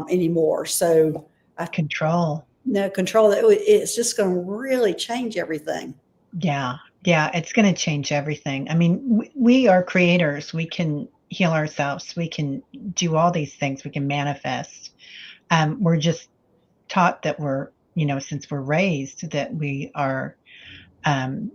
anymore. So Control. no control. It's just going to really change everything. Yeah. Yeah. It's going to change everything. I mean, we are creators. We can heal ourselves. We can do all these things. We can manifest. We're just taught that since we're raised, that we are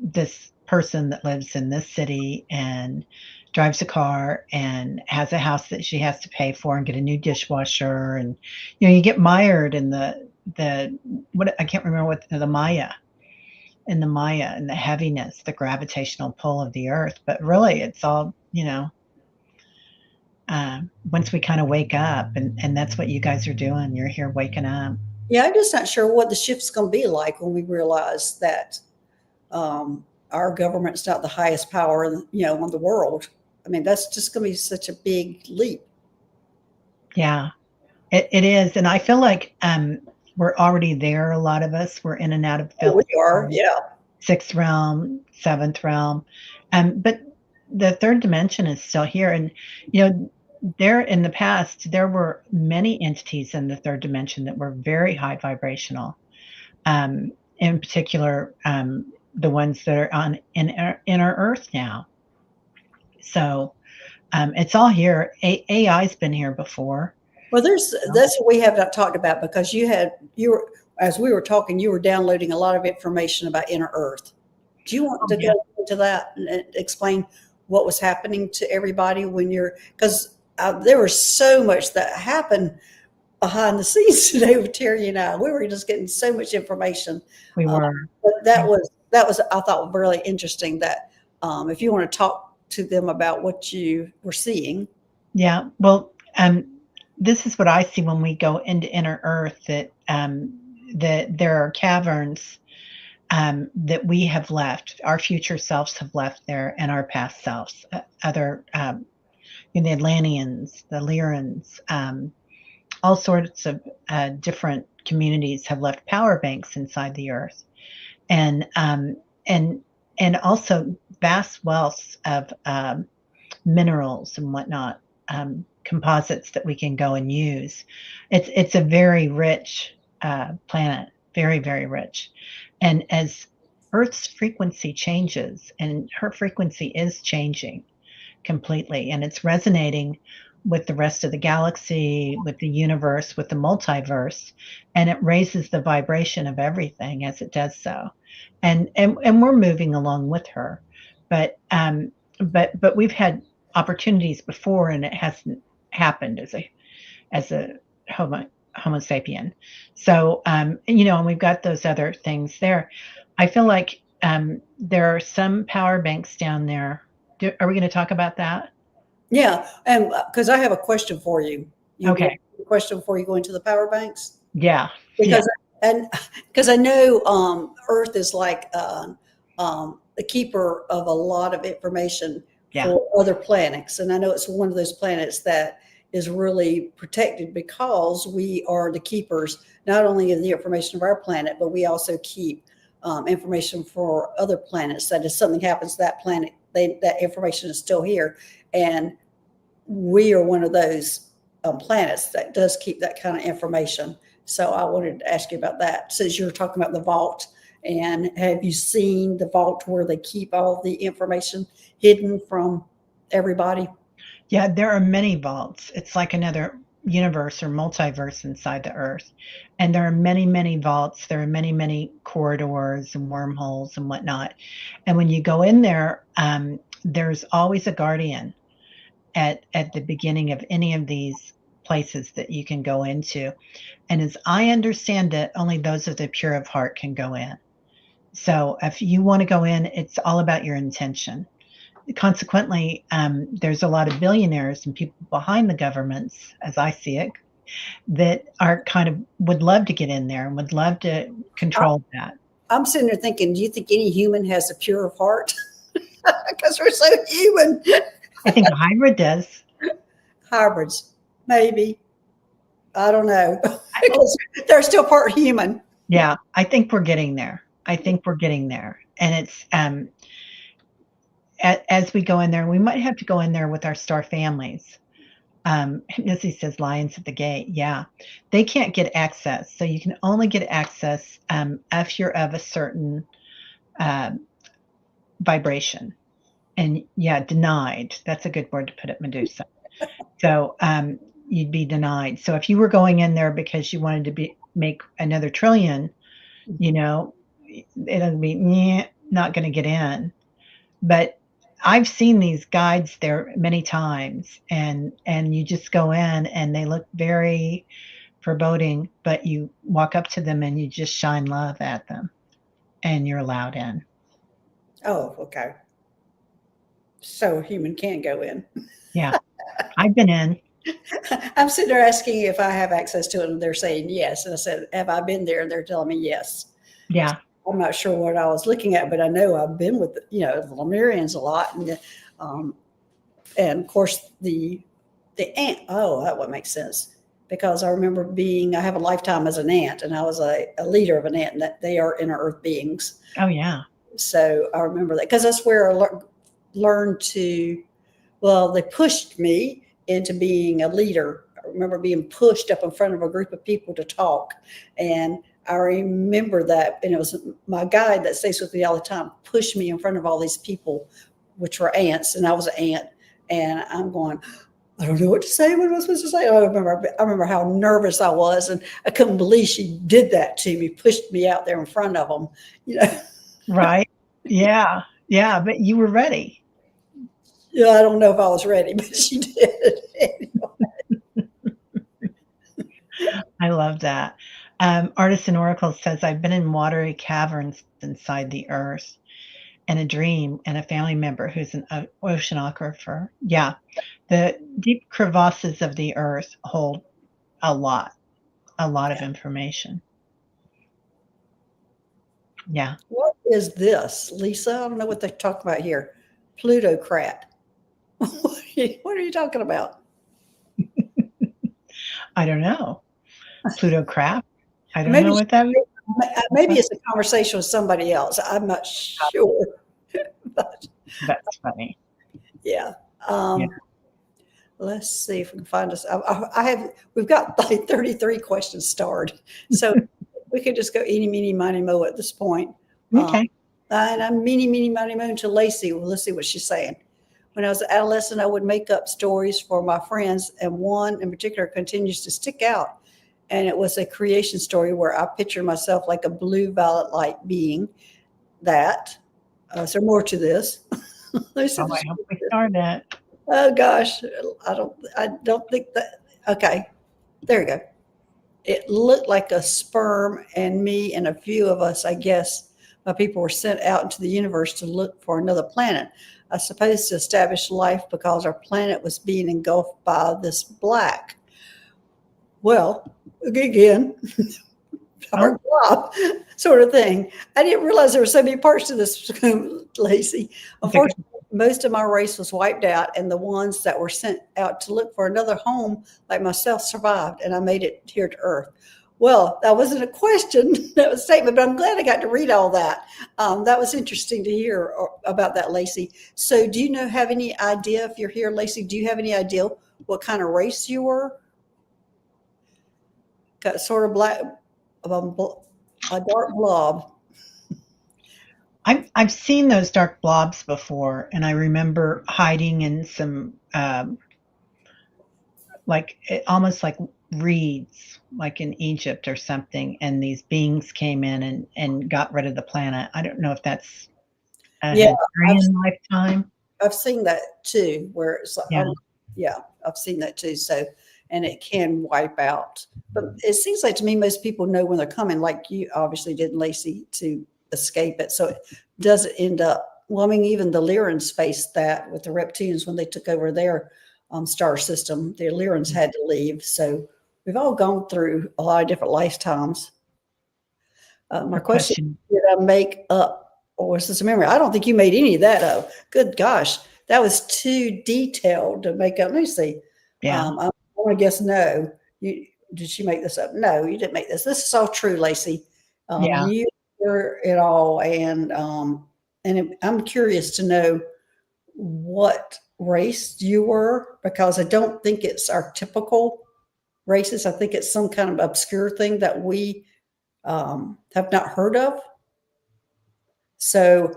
this person that lives in this city and drives a car and has a house that she has to pay for and get a new dishwasher. And, you get mired in what I can't remember what the Maya and the heaviness, the gravitational pull of the earth. But really, it's all, once we kind of wake up, and that's what you guys are doing. You're here waking up. Yeah, I'm just not sure what the shift's going to be like when we realize that our government's not the highest power, in the world. I mean, that's just going to be such a big leap. Yeah, it is. And I feel like we're already there. A lot of us, we're in and out of Oh, we fifth are, realm, yeah. sixth realm, seventh realm. But the third dimension is still here. And, there in the past, there were many entities in the third dimension that were very high vibrational. In particular, the ones that are in our Earth now. So It's all here. AI's been here before. Well, that's what we have not talked about because you were as we were talking, you were downloading a lot of information about inner Earth. Do you want Oh, to yeah. go into that and explain what was happening to everybody when you're because there was so much that happened behind the scenes today with Terry and I. We were just getting so much information. We Uh, were. but that was I thought really interesting. That if you want to talk to them about what you were seeing. Yeah. Well, this is what I see when we go into inner Earth, that there are caverns that we have left, our future selves have left there, and our past selves, other, the Atlanteans, the Lyrans, all sorts of different communities have left power banks inside the Earth, and um, and and also vast wealths of minerals and whatnot, composites that we can go and use. It's a very rich planet, very very rich, and as Earth's frequency changes, and her frequency is changing completely, and it's resonating with the rest of the galaxy, with the universe, with the multiverse, and it raises the vibration of everything as it does so, and we're moving along with her, but but we've had opportunities before, and it hasn't happened as a Homo sapien. So, and we've got those other things there. I feel like there are some power banks down there. Are we going to talk about that? Yeah, and because I have a question for you. You want Okay. a question before you go into the power banks? Yeah. Yeah. Because and because I know Earth is like the keeper of a lot of information Yeah. for other planets, and I know it's one of those planets that is really protected because we are the keepers not only of the information of our planet, but we also keep information for other planets. That if something happens to that planet, that information is still here, and we are one of those planets that does keep that kind of information. So I wanted to ask you about that since you were talking about the vault. And have you seen the vault where they keep all the information hidden from everybody? Yeah. There are many vaults. It's like another universe or multiverse inside the Earth. And there are many, many vaults. There are many, many corridors and wormholes and whatnot. And when you go in there, there's always a guardian at the beginning of any of these places that you can go into. And as I understand it, only those of the pure of heart can go in. So if you want to go in, it's all about your intention. Consequently, there's a lot of billionaires and people behind the governments, as I see it, that are kind of would love to get in there and would love to I, control that. I'm sitting there thinking, do you think any human has a pure of heart? Because we're so human. I think a hybrid does. Hybrids, maybe. I don't know. I, Because they're still part human. yeah, I think we're getting there. I think we're getting there. And it's as we go in there, we might have to go in there with our star families. Missy says lions at the gate. Yeah, they can't get access. So you can only get access if you're of a certain uh, vibration. And yeah, denied. That's a good word to put it, Medusa. So you'd be denied. So if you were going in there because you wanted to make another trillion, you know, it'll be not going to get in. But I've seen these guides there many times, and you just go in and they look very foreboding, but you walk up to them and you just shine love at them and you're allowed in. Oh, okay. So a human can go in. Yeah. I've been in. I'm sitting there asking if I have access to it, and they're saying yes. And I said, "Have I been there?" And they're telling me yes. Yeah. I'm not sure what I was looking at, but I know I've been with the Lemurians a lot, um, and of course the ant. Oh, that would make sense because I remember I have a lifetime as an ant, and I was a leader of an ant, and that they are inner earth beings. Oh yeah. So I remember that because that's where I learned to. Well, they pushed me into being a leader. I remember being pushed up in front of a group of people to talk. And I remember that. And it was my guide that stays with me all the time, pushed me in front of all these people, which were ants. And I was an ant. And I'm going, I don't know what to say. What am I supposed to say? I remember how nervous I was, and I couldn't believe she did that to me, pushed me out there in front of them. You know, Right. Yeah. Yeah, but you were ready. yeah, I don't know if I was ready, but she did. I love that. Artisan Oracle says, I've been in watery caverns inside the earth and a dream and a family member who's an oceanographer. Yeah. The deep crevasses of the earth hold a lot, a lot of Yeah. information. Yeah. What is this, Lisa? I don't know what they talk about here. Plutocrat. What are you talking about? I don't know. Pluto crap? I don't know Maybe what that means. maybe it's a conversation with somebody else. I'm not sure, but That's funny. yeah. Yeah. Let's see if we can find us. I have. We've got like 33 questions starred, so we could just go eeny, meeny, miny, mo at this point. Um, Okay. and I'm meeny, meeny, miny, mo to Lacey. Well, let's see what she's saying. When I was an adolescent, I would make up stories for my friends, and one in particular continues to stick out. And it was a creation story where I pictured myself like a blue violet light being that. Is there more to this? Oh, I hope we start it. Oh gosh, I don't think that. Okay, there you go. It looked like a sperm, and me and a few of us, I guess, my people were sent out into the universe to look for another planet. I suppose to establish life because our planet was being engulfed by this black. Well, again, Oh, dark blob sort of thing. I didn't realize there were so many parts to this, Lacey. it's a good Unfortunately, most of my race was wiped out, and the ones that were sent out to look for another home, like myself, survived, and I made it here to Earth. Well, that wasn't a question, that was a statement, but I'm glad I got to read all that. That was interesting to hear about that, Lacey. So, do you have any idea, if you're here, Lacey, do you have any idea what kind of race you were? Got sort of black, um, a dark blob. I've seen those dark blobs before, and I remember hiding in some, like, almost like reeds, like in Egypt or something, and these beings came in and got rid of the planet. I don't know if that's a Yeah, I've Hadrian lifetime. I've seen that too, where it's like, Yeah, yeah, I've seen that too. So, and it can wipe out. But it seems like to me, most people know when they're coming, like you obviously did, Lacey, to escape it. So it doesn't end up, well, I mean, even the Lyrans faced that with the reptilians when they took over their star system. The Lyrans had to leave. So we've all gone through a lot of different lifetimes. My a question, question. did I make up, or was this a memory? I don't think you made any of that up. Good gosh, that was too detailed to make up. Let me see. Yeah, I want to guess no. Did she make this up? No, you didn't make this. This is all true, Lacey. yeah. You hear it all, I'm curious to know what race you were, because I don't think it's our typical races. I think it's some kind of obscure thing that we have not heard of. So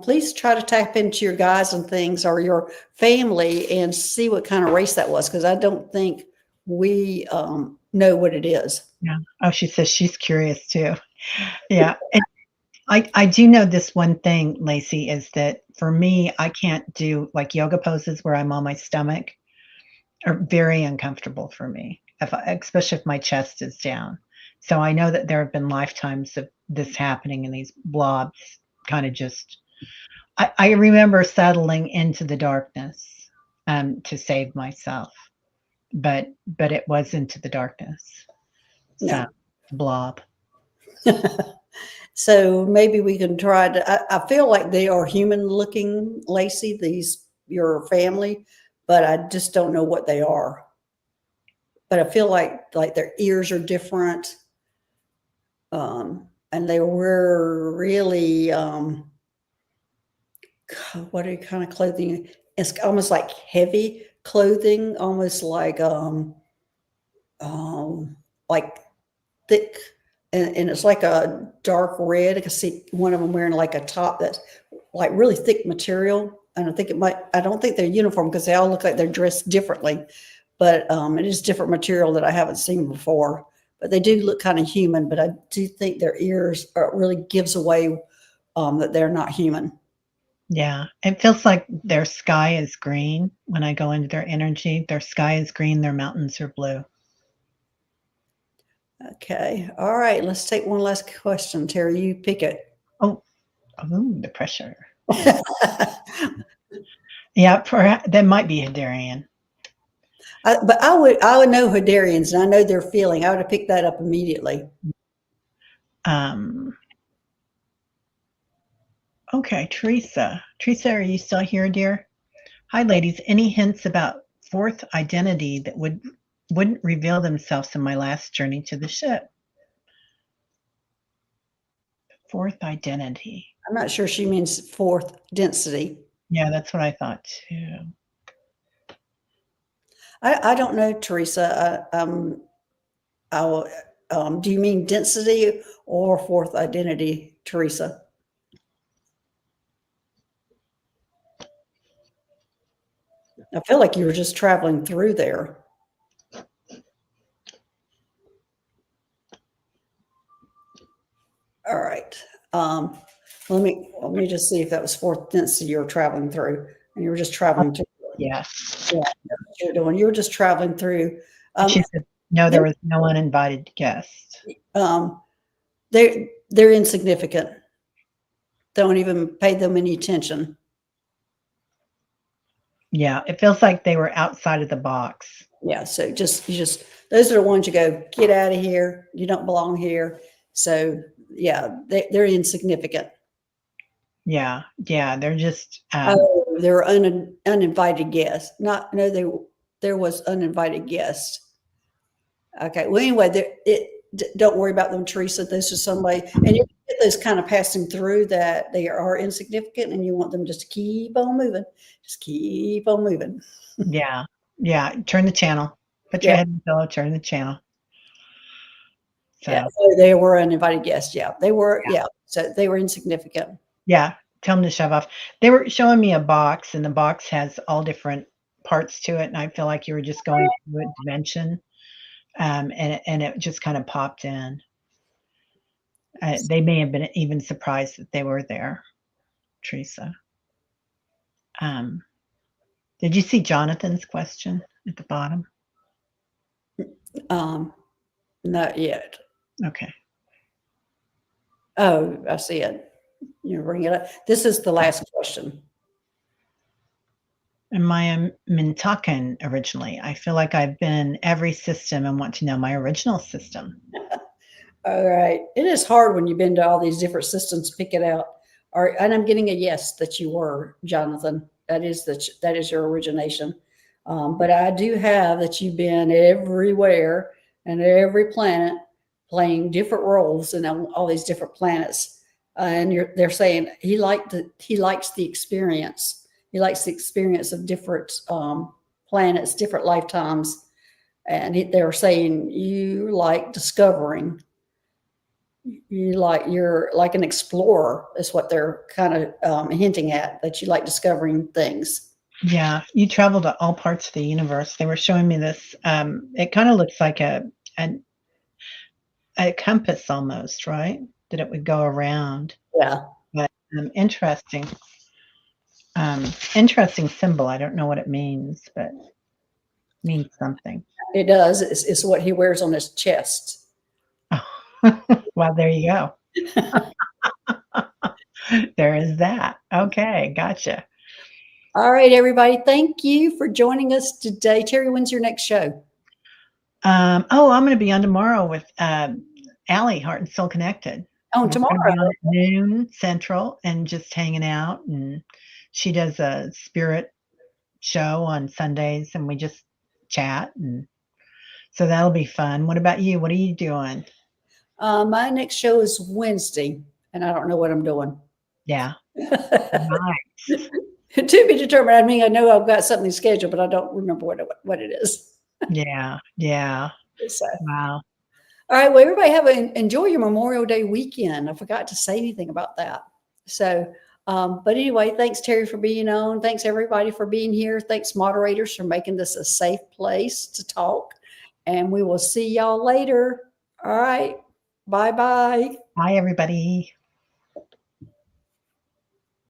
please try to tap into your guys and things or your family and see what kind of race that was, because I don't think we know what it is. Yeah. Oh, she says she's curious too. Yeah. And I do know this one thing, Lacey, is that for me, I can't do like yoga poses where I'm on my stomach are very uncomfortable for me, especially if my chest is down. So I know that there have been lifetimes of this happening and these blobs kind of just, I remember settling into the darkness to save myself, but it was into the darkness. So Yeah. blob. So maybe we can try to. I feel like they are human looking, Lacey, these your family, but I just don't know what they are. But I feel like their ears are different, and they were really what are kind of clothing? It's almost like heavy clothing, almost um, like thick, and it's like a dark red. I can see one of them wearing like a top that's like really thick material, and I don't think they're uniform because they all look like they're dressed differently, but it is different material that I haven't seen before. But they do look kind of human, but I do think their ears really gives away that they're not human. Yeah, it feels like their sky is green when I go into their energy. Their sky is green, their mountains are blue. Okay. All right. Let's take one last question. Terry, you pick it. Oh, ooh, the pressure. Yeah, that might be Hadarian. But I would know Hadarians, and I know their feeling. I would have picked that up immediately. Okay, Teresa. Teresa, are you still here, dear? Hi, ladies. Any hints about fourth identity that wouldn't reveal themselves in my last journey to the ship? Fourth identity. I'm not sure she means fourth density. Yeah, that's what I thought too. I don't know, Teresa. I will, do you mean density or fourth identity, Teresa? I feel like you were just traveling through there. All right. Let me just see if that was fourth density you were traveling through, and you were just traveling through. Yes. Yeah, that's what you're doing. You were just traveling through. She said, no, there was no uninvited guest. They're insignificant. Don't even pay them any attention. Yeah, it feels like they were outside of the box. Yeah, so you just those are the ones you go, get out of here. You don't belong here. So yeah, they're insignificant. Yeah, yeah, they're just They're uninvited guests. Not no, there was uninvited guests. Okay. Well, anyway, don't worry about them, Teresa. This is somebody, and you get those kind of passing through that they are insignificant, and you want them just to keep on moving, just keep on moving. yeah, yeah. Turn the channel. Put your Yeah, head in the pillow. Turn the channel. yeah. So So they were uninvited guests. Yeah, they were. yeah, Yeah, so they were insignificant. yeah. Tell them to shove off. They were showing me a box, and the box has all different parts to it, and I feel like you were just going through a dimension, and it just kind of popped in. They may have been even surprised that they were there, Teresa. Um, did you see Jonathan's question at the bottom? Not yet. Okay. Oh, I see it. You bring it up. This is the last question. Am I a Mintakan originally? I feel like I've been in every system and want to know my original system. All right. It is hard when you've been to all these different systems, pick it out. All right, and I'm getting a yes that you were, Jonathan. That is your origination. But I do have that you've been everywhere and every planet playing different roles in all these different planets. And they're saying he likes the experience. He likes the experience of different planets, different lifetimes. And they're saying you like discovering, you're like an explorer is what they're kind of hinting at, that you like discovering things. Yeah, you travel to all parts of the universe. They were showing me this. It kind of looks like a compass almost, right? That it would go around. Yeah. But interesting. Interesting symbol. I don't know what it means, but it means something. It does. It's what he wears on his chest. Well, there you go. There is that. Okay, gotcha. All right, everybody. Thank you for joining us today. Teri, when's your next show? I'm going to be on tomorrow with Allie, Heart and Soul Connected. Oh, We're tomorrow. going to be on at noon Central and just hanging out. And she does a spirit show on Sundays, and we just chat. And so that'll be fun. What about you? What are you doing? My next show is Wednesday, and I don't know what I'm doing. Yeah. Nice. To be determined. I mean, I know I've got something scheduled, but I don't remember what it is. Yeah. Yeah. So, Wow. all right. Well, everybody enjoy your Memorial Day weekend. I forgot to say anything about that. So, But anyway, thanks, Terry, for being on. Thanks, everybody, for being here. Thanks, moderators, for making this a safe place to talk. And we will see y'all later. All right. Bye bye. Bye, everybody.